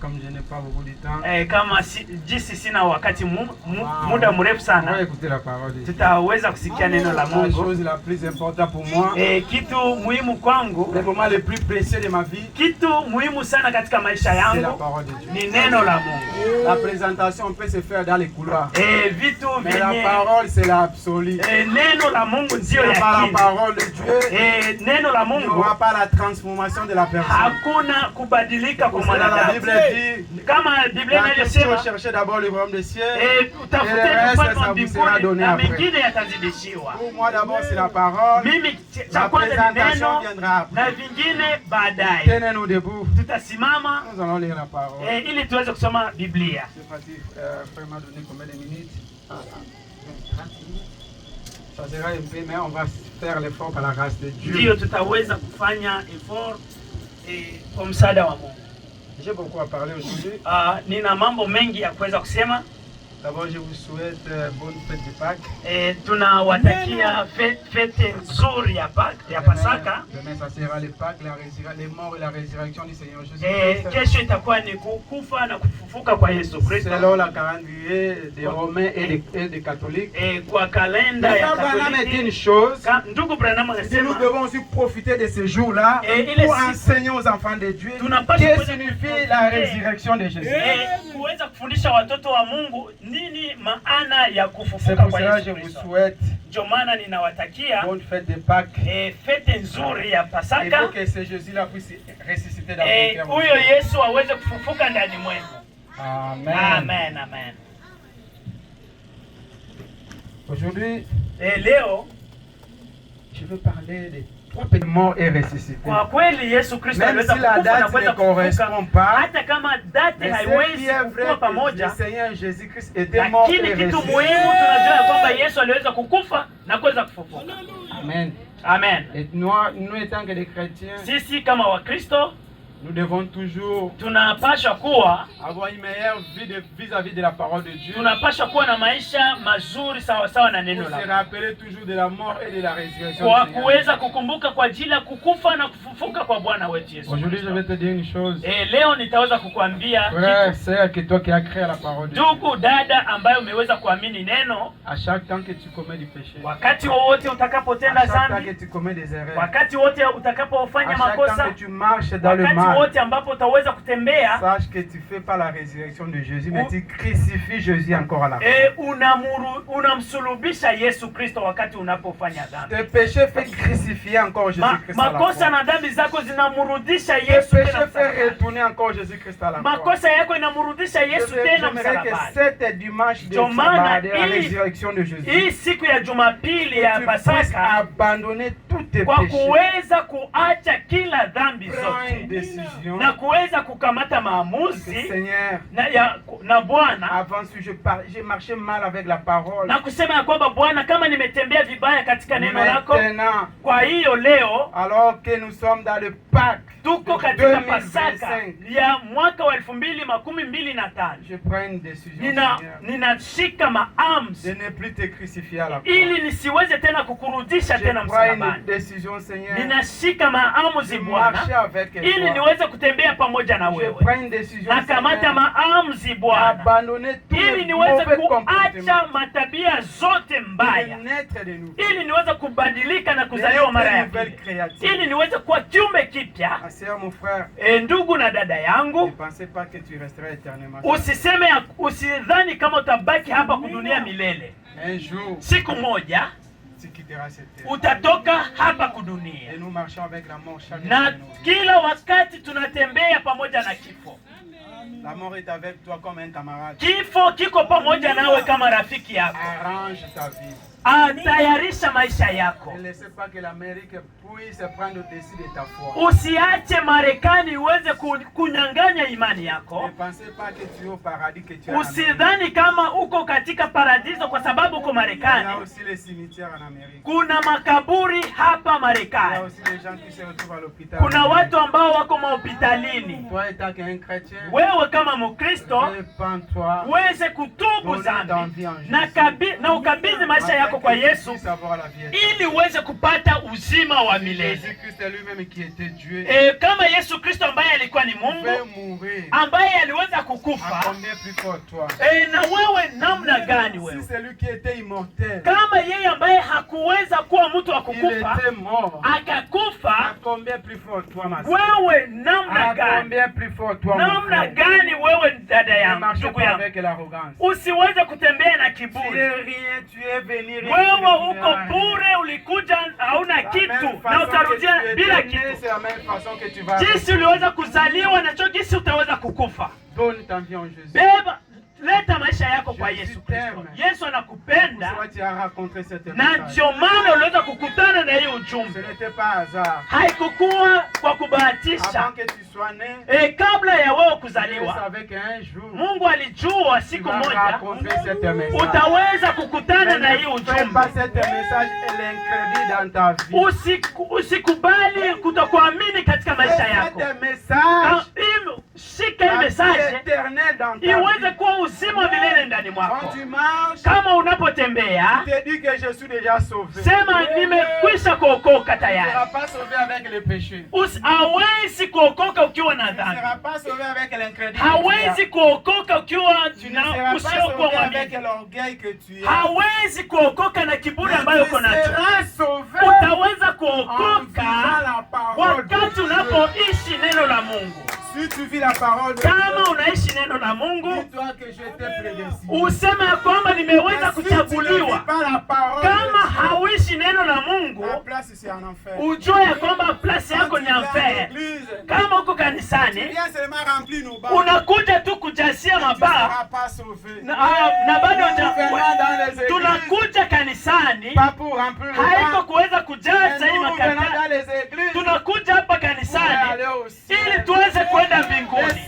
Comme je n'ai pas beaucoup de temps. Kama jinsi sina wakati muda mrefu sana, on va écouter la parole de Dieu. tutaweza kusikia neno la La Mungu. chose la plus importante pour moi, Kitu muhimu kwangu, le moment le plus précieux de ma vie, kitu muhimu sana katika maisha c'est la yangu parole de Dieu. ni neno la Mungu. La présentation peut se faire dans les couloirs. Vitu Mais la vyenye parole, c'est l'absolu. neno la Mungu ndio Par la yakini. parole de Dieu, Neno la il n'y Mungu aura pas la transformation de la personne. hakuna kubadilika kwa Pour cela, la Bible mwanadamu. dit, Kama Biblia la question, inavyosema, cherchez d'abord le royaume des cieux. utafuteni Et le reste, ufalme ça wa vous mbinguni sera donné na après. mengine yatazidishiwa. Pour moi, d'abord, c'est la parole. Mimi cha La kwanza ni présentation neno viendra après. na vingine baadaye. Tenez-nous debout. Tutasimama Nous allons lire la parole. ili tuweze kusoma Biblia. Je sais pas si frère m'a donné combien de minutes. 30 minutes. Ça sera un peu, mais on va faire l'effort par la grâce de Dieu. Ndio tutaweza kufanya effort kwa msaada wa Mungu. J'ai beaucoup à parler aujourd'hui. Nina mambo mengi ya kuweza kusema. D'abord, je vous souhaite bonne fête de Pâques. Tunawatakia fete nzuri ya Pasaka. Demain, ça sera les Pâques, les morts et la résurrection du Seigneur Jésus-Christ. Kesho itakuwa ni kufa na kufufuka kwa Yesu Kristo. Selon la calendrier des Romains et des catholiques. Kwa kalenda ya Katoliki. Une chose, ndugu Branham anasema, nous devons aussi profiter de ce jour-là pour enseigner aux enfants de Dieu ce que signifie la résurrection de Jésus. Kuweza kufundisha watoto wa Mungu nini maana ya C'est kufufuka pour kwa cela Yesu que je vous Kristo. souhaite Ndio maana ninawatakia bonne fête de Pâques. fete nzuri ya Il Pasaka. faut que ce Jésus-là puisse ressusciter dans vos cœurs. Huyo Yesu aweze kufufuka ndani mwenu. Amen. Amen, amen. Aujourd'hui, leo je veux parler de trois petits morts et ressuscités. Kwa kweli Yesu Kristo Même aliweza si la kufufuka na date kuweza ne correspond kufufuka, pas, hata kama date mais ce haiwezi qui est vrai, kuwa que pamoja, le Seigneur Jésus-Christ était mort et lakini kitu ressuscité. muhimu tunajua ya kwamba Yesu aliweza kukufa na kuweza kufufuka. Amen. Amen. Et nous étant que des chrétiens, Sisi kama Wakristo nous devons toujours tunapaswa kuwa avoir une meilleure vie vis-à-vis de la parole de Dieu. tunapaswa kuwa na maisha mazuri sawa sawa na neno Pour la se Mungu, rappeler toujours de la mort et de la résurrection. kwa du Seigneur. kuweza kukumbuka kwa ajili ya kukufa na kufufuka kwa Bwana wetu Yesu Aujourd'hui, je Kristo. vais te dire une chose. Leo nitaweza kukuambia Frère, sœur, que toi qui as créé la parole de Dieu, ndugu dada ambayo umeweza kuamini neno, à chaque temps que tu commets du péché, wakati wowote à utakapotenda chaque temps dhambi, que tu commets des erreurs, wakati wote à utakapofanya chaque temps makosa, que tu marches dans le wakati mal, wote ambapo utaweza kutembea, sache que tu fais pas la résurrection de Jésus, mais tu crucifies Jésus encore à la croix. unamsulubisha Yesu Kristo wakati unapofanya dhambi. Tes péchés fait crucifier encore Jésus-Christ à la Makosa croix. na dhambi zako zinamrudisha Tes Yesu péchés tena fait msalabani. retourner encore Jésus-Christ à la croix. Makosa yako inamrudisha Yesu tena J'aimerais que msalabani. cette dimanche de Ndio maana sabbat, de la hii- résurrection de Jésus, Hii siku ya Jumapili que ya tu puisses Pasaka, abandonner tous tes kwa péchés. kuweza kuacha kila dhambi Prends une zote décision. na kuweza kukamata Que, maamuzi Seigneur, na Bwana, avant que j'ai marché mal avec la parole. na kusema ya kwamba Bwana, kama nimetembea vibaya katika neno lako, Maintenant, kwa hiyo leo alors que nous sommes dans le Pâques tuko de katika Pasaka 2025, ya mwaka wa 2025. je prends une décision, Nina Seigneur, ninashika de maamuzi ne plus te crucifier à la croix. ili nisiweze tena kukurudisha Je tena prends une msalabani. décision, Seigneur, Ninashika maamuzi de Bwana marcher avec ili toi. niweze kutembea pamoja na Je wewe. prends une décision, Nakamata Seigneur, maamuzi Bwana d'abandonner tous ili les niweze mauvais kuacha comportements, matabia zote mbaya, de naître de nous, ili niweze kubadilika na de kuzaliwa mara ya une nouvelle pili, créature. ili niweze kuwa kiumbe kipya. Ma sœur, mon frère, Ndugu na dada ne yangu, pensez pas que tu resteras éternellement. usidhani kama utabaki hapa kudunia milele. Un jour, Siku moja tu quitteras cette terre. utatoka hapa kudunia, Et nous marchons avec la mort chaque na jour de nos vies. kila wakati tunatembea pamoja na kifo. La mort est avec toi comme un camarade. Kifo kiko pamoja nawe kama rafiki yako. Arrange ta vie. Tayarisha maisha yako. Ne laissez pas que l'Amérique puisse prendre au-dessus de ta foi. Usiache Marekani iweze kunyang'anya imani yako. Ne pensez pas que tu es au paradis, que tu es en Amérique. Usidhani kama uko katika paradiso kwa sababu uko Il y a Marekani. aussi les cimetières en Amérique. Kuna makaburi hapa Il y a Marekani. aussi les gens qui se retrouvent à l'hôpital. Kuna watu ambao wako mahospitalini. Toi, étant qu'un chrétien, Wewe wewe kama Mkristo uweze kutubu dhambi na ukabidhi maisha yako kwa Yesu ili uweze kupata uzima wa milele. Kama Yesu Kristo ambaye alikuwa ni Mungu ambaye aliweza kukufa, na wewe namna gani wewe? Kama yeye ambaye hakuweza kuwa mtu wa kukufa akakufa, wewe namna gani? Namna gani wewe dada yangu, ndugu yangu, usiweze kutembea na kiburi. Wewe uko bure, ulikuja hauna kitu na utarudia bila kitu. Jinsi uliweza kuzaliwa na jinsi utaweza kukufa. Beba, leta maisha yako kwa Yesu Kristo. Yesu anakupenda na ndio maana uliweza kukutana na hiyo ujumbe. Haikukuwa kwa kubahatisha. Kabla ya wewe kuzaliwa, Mungu alijua siku moja utaweza kukutana na hiyo ujumbe. Usikubali kutokuamini katika maisha yako. Shika hii message iweze kuwa uzima milele ndani mwako. Kama unapotembea, sema nimekwisha kuokoka tayari. Hawezi kuokoka ukiwa na dhambi. Hawezi kuokoka ukiwa na usiokuwa mwaminifu. Hawezi kuokoka na kiburi ambayo uko nacho. Utaweza kuokoka wakati unapoishi neno la Mungu. Kama unaishi neno la Mungu, useme ya kwamba nimeweza kuchaguliwa. Kama hauishi neno la Mungu, ujue ya kwamba plasi yako ni enfer. Kama uko kanisani, unakuja tu kujasia mabaa na bado tunakuja kanisani haiko kuweza kujaza hii makata. Tunakuja hapa kanisani ili tuweze kwenda mbinguni.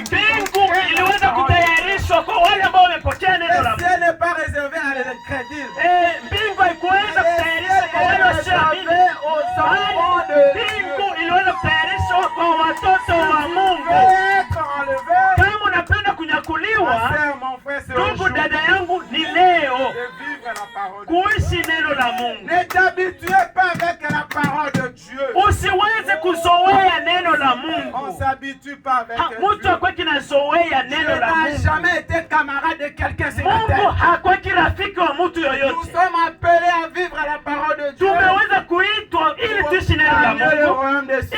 Mbingu iliweza kutayarishwa kwa wale ambao wamepokea neno la Mungu. Mbingu haikuweza kutayarishwa kwa wale wasioamini. Mbingu iliweza kutayarishwa kwa watoto wa Mungu. Kama unapenda kunyakuliwa, ndugu dada yangu, ni leo kuishi neno la Mungu. Usiweze kuzoea neno la Mungu. Mtu hakweki na zoea neno la Mungu. Mungu hakweki rafiki wa mtu yoyote. Tumeweza kuitwa ili tuishi neno la Mungu,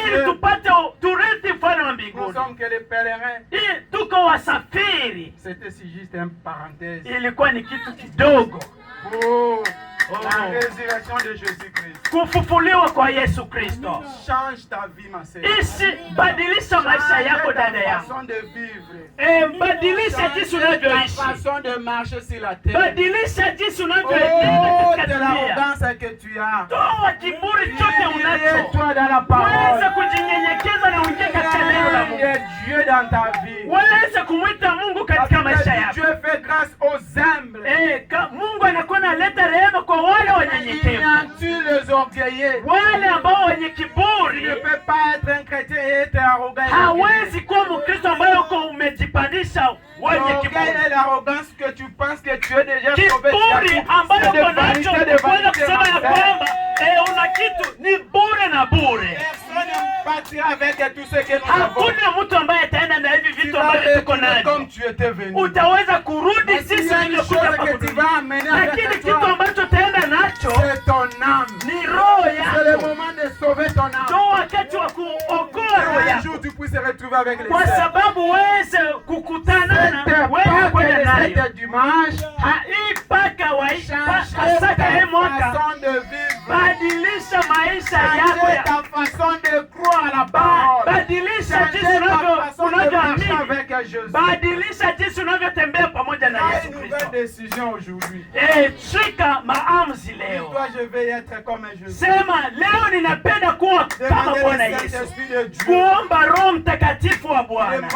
ili tupate turithi ufalme wa mbinguni. Tuko wasafiri. Ilikuwa ni kitu kidogo. La résurrection de Jésus-Christ. Kufufuliwa kwa Yesu Kristo. Change ta vie, ma sœur. Isi badilisha maisha yako dada yangu. Badilisha jinsi unavyoishi. Façon de marcher sur la terre. Badilisha jinsi unavyoenenda katika dunia. L'arrogance que tu as. Toa kiburi chote unacho. Toi dans la parole. Weza kujinyenyekeza na uingie katika neno la Mungu. Dieu dans ta vie. Weza kumwita Mungu katika maisha yako. Dieu fait grâce aux humbles. Mungu anakuwa analeta rehema kwa wale wanyenyekevu. Wale ambao wenye kiburi. Hawezi kuwa Mkristo ambaye uko umejipandisha wenye kiburi. Kiburi ambayo uko nacho kuweza kusema ya kwamba una kitu ni bure na bure. Hakuna mtu ambaye ataenda na hivi vitu ambavyo tuko navyo. Utaweza kurudi sisi tuliokuja hapa kudunia. Lakini kitu ambacho utaenda nacho ni roho yako. Ndio wakati wa kuokoa roho yako. Kwa sababu uweze kukutana na wewe kwenda nayo. Haipaka wasaka he mwaka. Badilisha maisha yako ya badilisha jinsi unavyoamini. Badilisha jinsi unavyotembea pamoja na Yesu. Yesu une Kristo. nouvelle décision aujourd'hui. Shika maamuzi leo. Toi, je vais être comme Jésus. Sema leo ninapenda kuwa kama Bwana Yesu. Kuomba Roho Mtakatifu wa Bwana.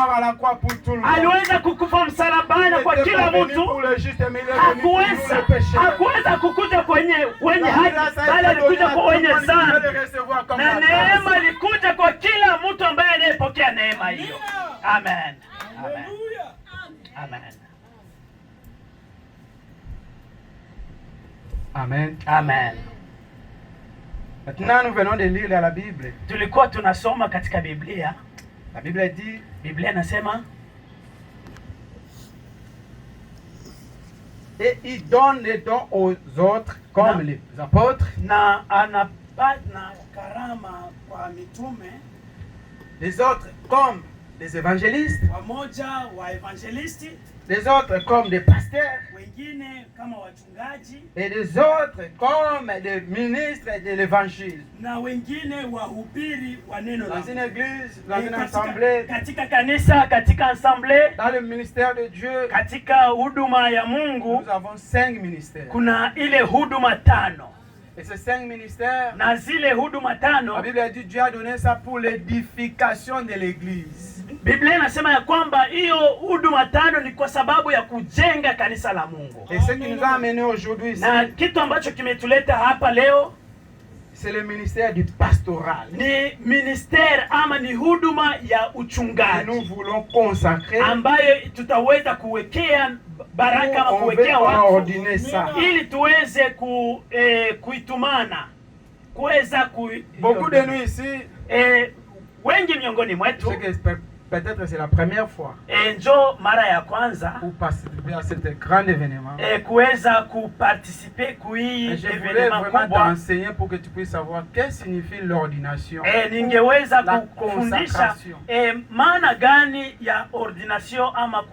Aliweza kukufa msalabani kwa kila mtu. Hakuweza kukuja kwenye haki, bali alikuja kwa wenye dhambi. Na neema ilikuja kwa kila mtu ambaye anayepokea neema hiyo. Amen. Amen. Amen. Amen. Amen. Maintenant, nous venons de lire dans la Bible. Tulikuwa tunasoma katika Biblia. La Bible dit, Biblia inasema, et il donne les dons aux autres comme les apôtres, na anapana karama kwa mitume, les autres comme des évangélistes, wamoja wa evangelisti, les autres comme des pasteurs, wengine kama wachungaji, et les autres comme des ministres de l'évangile. Na wengine wahubiri wa neno la Mungu. Dans une église, dans une assemblée, katika kanisa, katika assemblée, dans le ministère de Dieu, katika huduma ya Mungu, nous avons 5 ministères. Kuna ile huduma 5. Et ces 5 ministères, na zile huduma 5, la Bible a dit Dieu a donné ça pour l'édification de l'église. Biblia inasema ya kwamba hiyo huduma 5 ni kwa sababu ya kujenga kanisa la Mungu. Et ce qui nous a amené aujourd'hui, na kitu ambacho kimetuleta hapa leo, c'est le ministère du pastoral. Ni ministère ama ni huduma ya uchungaji. Nous voulons consacrer, ambayo tutaweza kuwekea baraka ama kuwekea watu ili tuweze kuitumana, kuweza beaucoup de nous ici, wengi miongoni mwetu, peut-être c'est la première fois, njo mara ya kwanza pour participer à cet grand événement. Kuweza kuparticiper kui événement kubwa. T'enseigner pour que tu puisses savoir qu'est-ce que signifie l'ordination. Ningeweza kufundisha maana gani ya ordination ama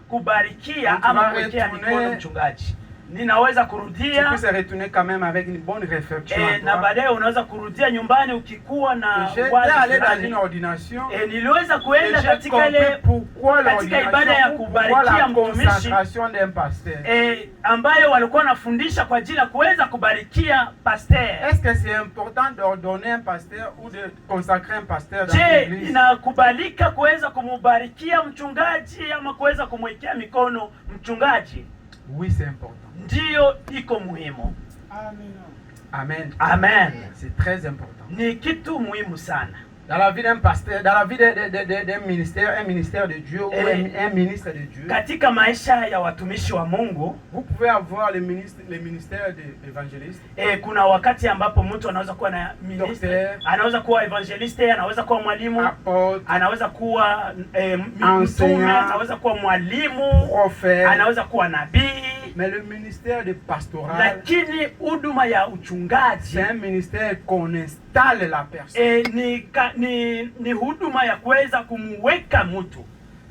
kubarikia ama kuwekea mikono mchungaji. Ninaweza kurudia. Tu peux se retourner quand même avec une bonne réflexion. Na baadaye unaweza kurudia nyumbani ukikuwa na ordination. Niliweza kuenda katika ile ibada ya kubarikia mtumishi ambayo walikuwa wanafundisha kwa ajili ya kuweza kubarikia pasteur. Est-ce que c'est important d'ordonner un pasteur ou de consacrer un pasteur dans l'église? Je, inakubalika kuweza kumubarikia mchungaji ama kuweza kumwekea mikono mchungaji? Oui, c'est important. Ndio iko muhimu. Amen. Amen. Amen. C'est très important. Ni kitu muhimu sana. Dans la vie d'un pasteur, dans la vie d'un ministère, un ministère de Dieu ou un ministre de Dieu. Katika maisha ya watumishi wa Mungu, vous pouvez avoir le ministère d'évangéliste. Kuna wakati ambapo mtu anaweza kuwa na ministre, anaweza kuwa evangeliste, anaweza kuwa mwalimu, anaweza kuwa mtume, anaweza kuwa mwalimu, prophète, anaweza kuwa nabii. Mais le ministère de pastoral, lakini huduma ya uchungaji, c'est un ministère qu'on installe la personne. Ni huduma ya kuweza kumweka mtu.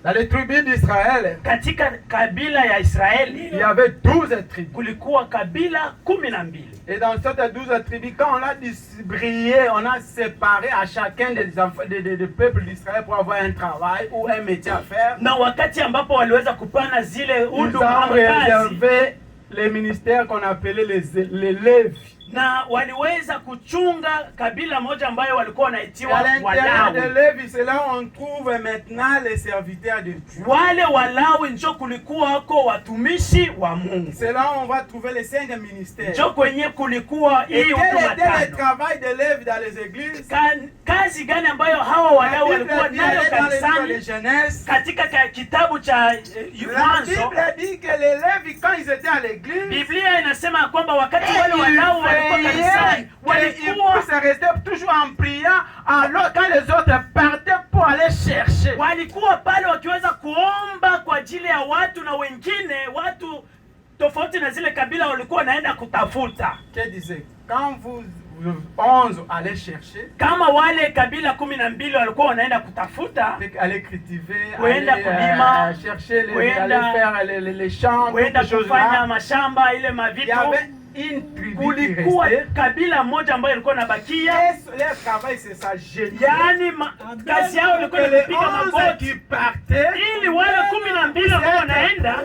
Dans les tribus d'Israël, katika kabila ya Israeli, il y avait 12 tribus. Kulikuwa kabila 12. Et dans ces 12 tribus, quand on a distribué, on a séparé à chacun des peuples d'Israël pour avoir un travail ou un métier à faire. Na wakati ambapo waliweza kupana zile huduma réservé les ministères qu'on appelait les Lévis. Na waliweza kuchunga kabila moja ambayo walikuwa wanaitiwa Walawi. De Lévi, c'est là où on trouve maintenant les serviteurs de Dieu. Wale Walawi njo kulikuwa wako watumishi wa Mungu. C'est là où on va trouver les 5 ministères. Njo kwenye kulikuwa hii huduma 5. Quel était le travail de Lévi dans les églises? Kazi gani ambayo hawa Walawi walikuwa nayo kanisani? Katika kitabu cha Mwanzo, la Bible dit que les Lévi quand ils étaient à l'église, Biblia inasema kwamba wakati wale Walawi ils se restaient toujours en priant alors quand les autres partaient pour aller chercher. Walikuwa pale wakiweza kuomba kwa ajili ya watu na wengine watu tofauti na zile kabila walikuwa naenda kutafuta. Que disait quand vous 11 allaient chercher, kama wale kabila 12 walikuwa wanaenda kutafuta, aller cultiver, kuenda kulima, chercher aller faire les champs, kuenda kufanya mashamba ile mavitu. une tribu kulikuwa kabila moja ambayo ilikuwa inabakia. Leur travail c'est ça, yani kazi yao ilikuwa ni kupiga magoti ili wale 12 ambao wanaenda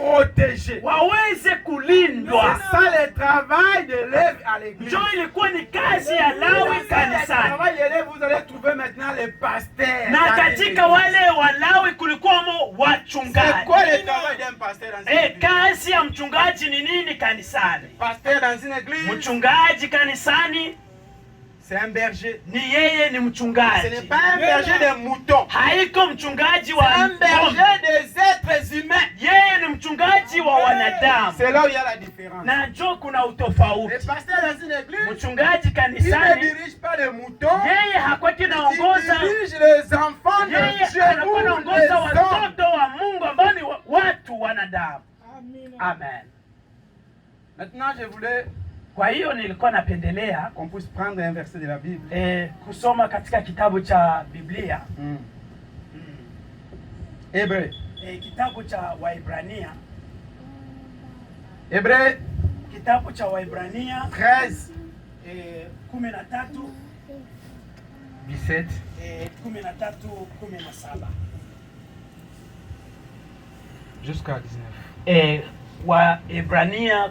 waweze kulindwa. C'est ça le travail de Lévi à l'église. Jo ilikuwa ni kazi ya Lawi kanisani. Le travail de Lévi, vous allez trouver maintenant les pasteurs. Na katika wale wa Lawi kulikuwa wachungaji. C'est quoi le travail d'un pasteur dans une église? Kazi ya mchungaji ni nini kanisani? Pasteur dans une église. Mchungaji kanisani. C'est un berger. Ni yeye ni mchungaji. Ce n'est pas un berger de moutons. Haiko mchungaji wa un berger des êtres humains. Yeye ni mchungaji wa wanadamu. C'est là où il y a la différence. Na njo kuna utofauti. Le pasteur dans une église. Mchungaji kanisani. Il ne dirige pas les moutons. Yeye hakwaki naongoza. Il dirige les enfants de Dieu. Yeye anakuwa naongoza watoto wa Mungu ambao ni watu wanadamu. Amen. Maintenant je voulais Kwa hiyo nilikuwa napendelea qu'on puisse prendre un verset de la Bible. Kusoma katika kitabu cha Biblia. Hebreu. Kitabu cha Waebrania. Hebreu. Kitabu cha Waebrania 13 13 17 13 17 jusqu'à 19. Waebrania